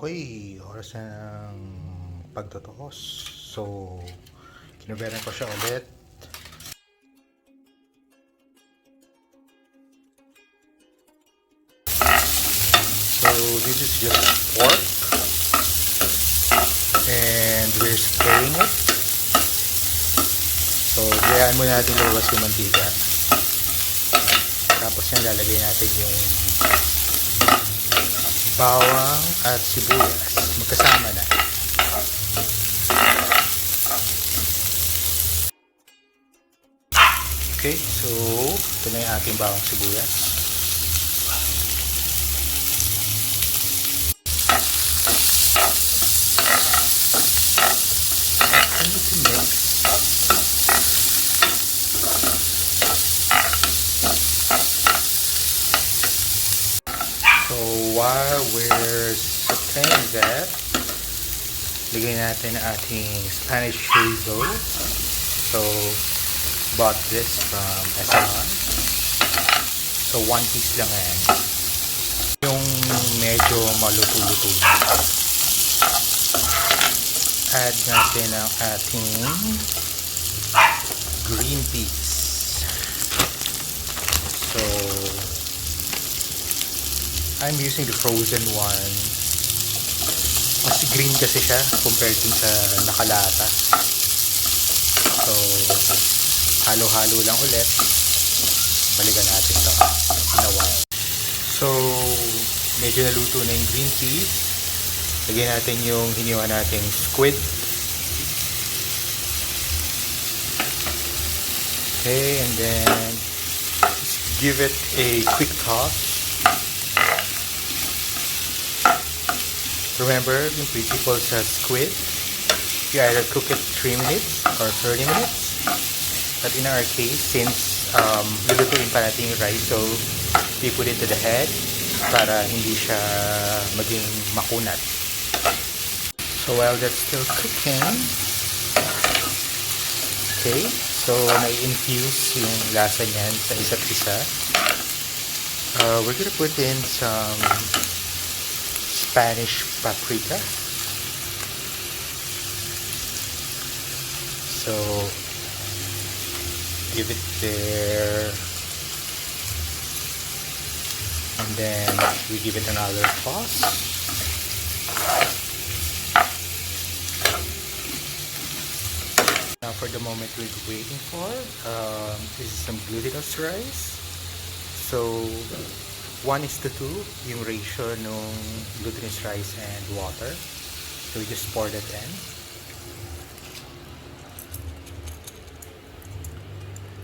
Okay, oras na ng pagtotokos. So, kinuberan ko siya ulit. So, this is just pork. And we're stirring it. So, gayaan muna natin lumabas yung mantika. Tapos yan, lalagay natin yung bawang at sibuyas. Magkasama na. Okay, so ito na yung ating bawang sibuyas. And we can mix. So while we're sauteing that, lagay natin ang ating Spanish chorizo. So bought this from Saffron. So 1 piece lang yan. Yung medyo maluto-luto na. Add natin ang ating green peas. So I'm using the frozen one. Mas green kasi siya compared dun sa nakalata. So halo-halo lang ulit. Balikan natin ito in a while. So medyo naluto na yung green peas. Lagyan natin yung hiniwa nating squid. Okay, and then give it a quick toss. Remember yung principle sa squid, you either cook it 3 minutes or 30 minutes. But in our case, since lulutuin pa natin yung rice, so we put it to the head para hindi siya maging makunat. So while that's still cooking, okay, so na-infuse yung lasa niyan sa isa't isa. We're gonna put in some Spanish paprika. So give it there, and then we give it another toss. Now for the moment we're waiting for, this is some glutinous rice. So 1:2 yung ratio nung glutinous rice and water. So we just pour that in.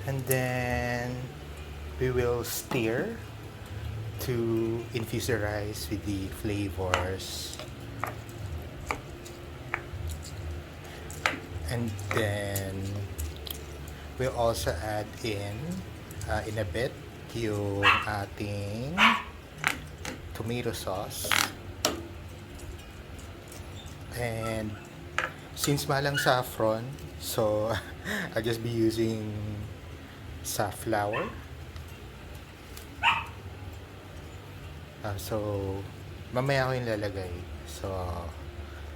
And then we will stir to infuse the rice with the flavors. And then we'll also add in a bit yung ating tomato sauce. And since malang saffron, so I'll just be using Safflower. So mamaya ko yung lalagay. So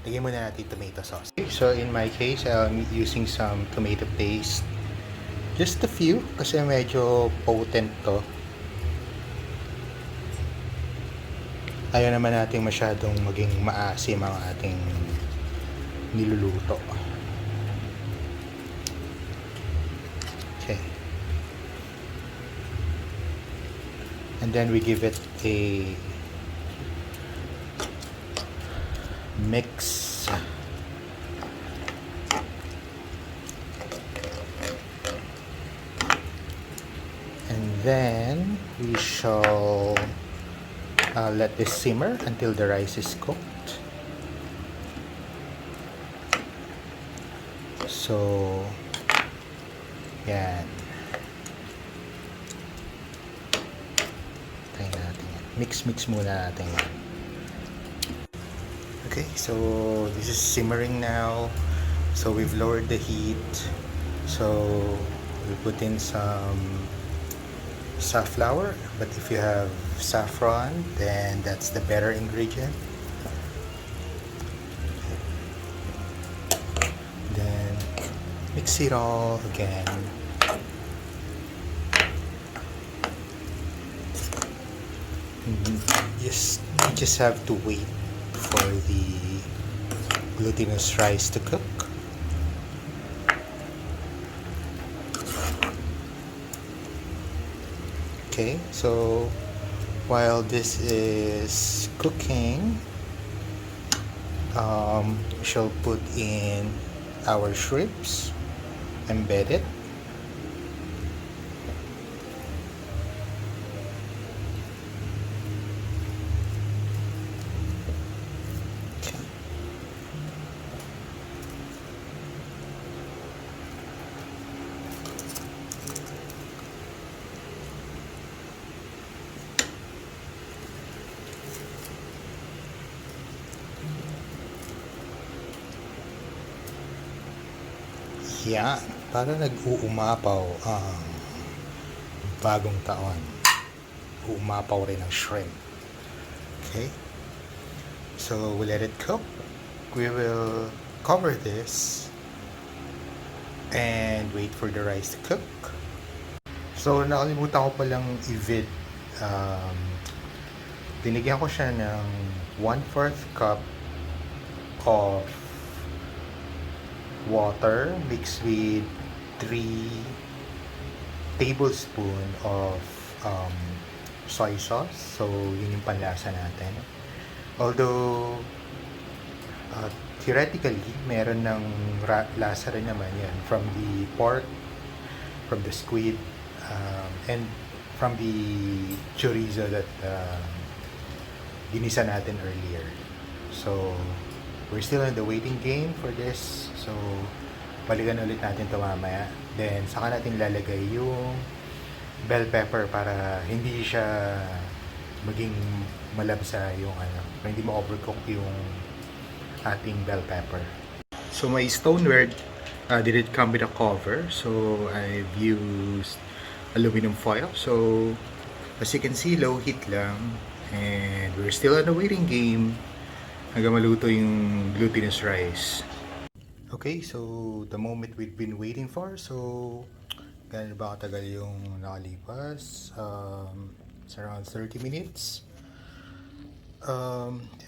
lagyan muna natin tomato sauce. So in my case, I'm using some tomato paste. Just a few kasi medyo potent to. Ayaw naman natin masyadong maging maasim ang ating niluluto. Okay. And then we give it a mix. And then we shall let this simmer until the rice is cooked. So yan. Try natin yan. Mix muna natin yan. Okay, so this is simmering now. So we've lowered the heat. So we put in some safflower, but if you have saffron, then that's the better ingredient. mix it all again. You just have to wait for the glutinous rice to cook. Okay, so while this is cooking, we shall put in our shrimps, embed it. Yan, para nag-uumapaw ang bagong taon. Uumapaw rin ang shrimp. Okay, so we let it cook. We will cover this and wait for the rice to cook. So nakalimutan ko palang i-vid. Binigyan ko siya ng 1/4 cup of water mixed with 3 tablespoon of soy sauce. So yun yung panlasa natin. Although theoretically meron ng lasa rin naman yan from the pork, from the squid, and from the chorizo that ginisa natin earlier. So we're still in the waiting game for this. So, balikan ulit natin ito mamaya. Then, saka natin lalagay yung bell pepper para hindi siya maging malabsa yung hindi ma-overcook yung ating bell pepper. So, my stoneware didn't come with a cover. So, I've used aluminum foil. So, as you can see, low heat lang. And we're still in the waiting game hanggang maluto yung glutinous rice. Okay, so the moment we've been waiting for. So, gano'n ba katagal yung nakalipas? It's around 30 minutes.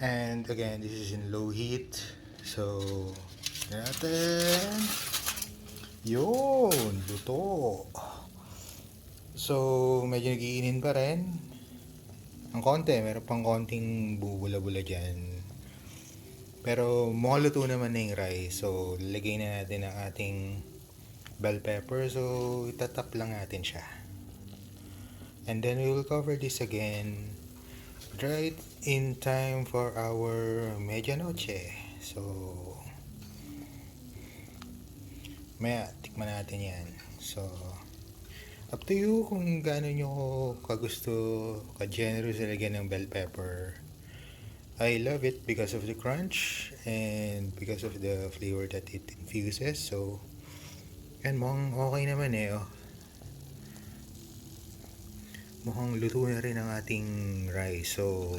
And again, this is in low heat. So, natin. Yun, luto. So, medyo nagiinin pa rin. Ang konti, meron pang konting bubula-bula dyan. Pero mukhang luto naman na yung rice. So, lagay na natin ang ating bell pepper. So, itatap lang natin siya. And then we will cover this again right in time for our medianoche. So, maya, tikman natin yan. So, up to you kung gaano nyo kagusto, ka-generous lagyan ng bell pepper. I love it because of the crunch and because of the flavor that it infuses. So, yan, mukhang okay naman eh. Oh. Mukhang luto na rin ang ating rice. So,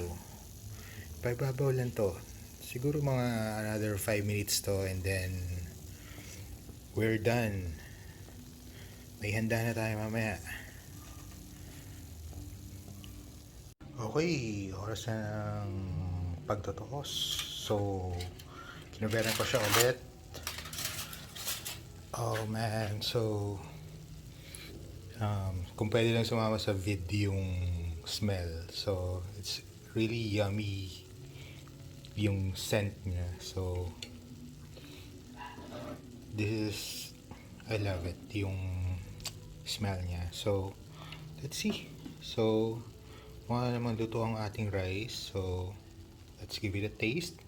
paibabaw lang to. Siguro mga another 5 minutes to and then we're done. May handa na tayo mamaya. Okay, oras na ng pagtotokos. So, kinuberan ko siya ulit. Oh man, so kung pwede lang sumama sa vid yung smell. So, it's really yummy yung scent niya. So, this is, I love it, yung smell niya. So, let's see. So, mukha naman luto ang ating rice. So, let's give it a taste.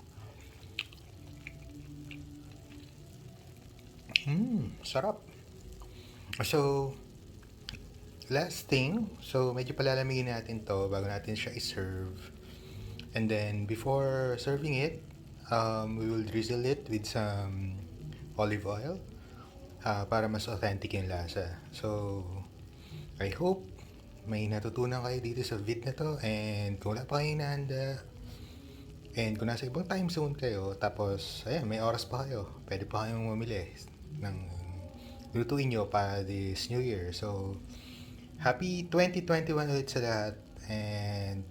Sarap. So, last thing. So, medyo palalamigin natin to bago natin siya i-serve. And then, before serving it, we will drizzle it with some olive oil para mas authentic yung lasa. So, I hope may natutunan kayo dito sa vid na to, and kung wala pa kayong nahanda and kung nasa ibang time zone kayo tapos ayan, may oras pa kayo, pwede pa kayong mamili ng lutuin nyo para this New Year. So, happy 2021 ulit sa lahat. And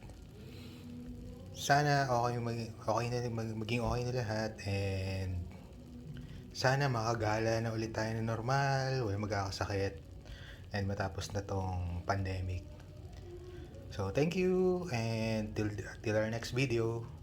sana maging okay na lahat. And sana makagala na ulit tayo na normal, wala magkakasakit, and matapos na tong pandemic. So, thank you, and till our next video.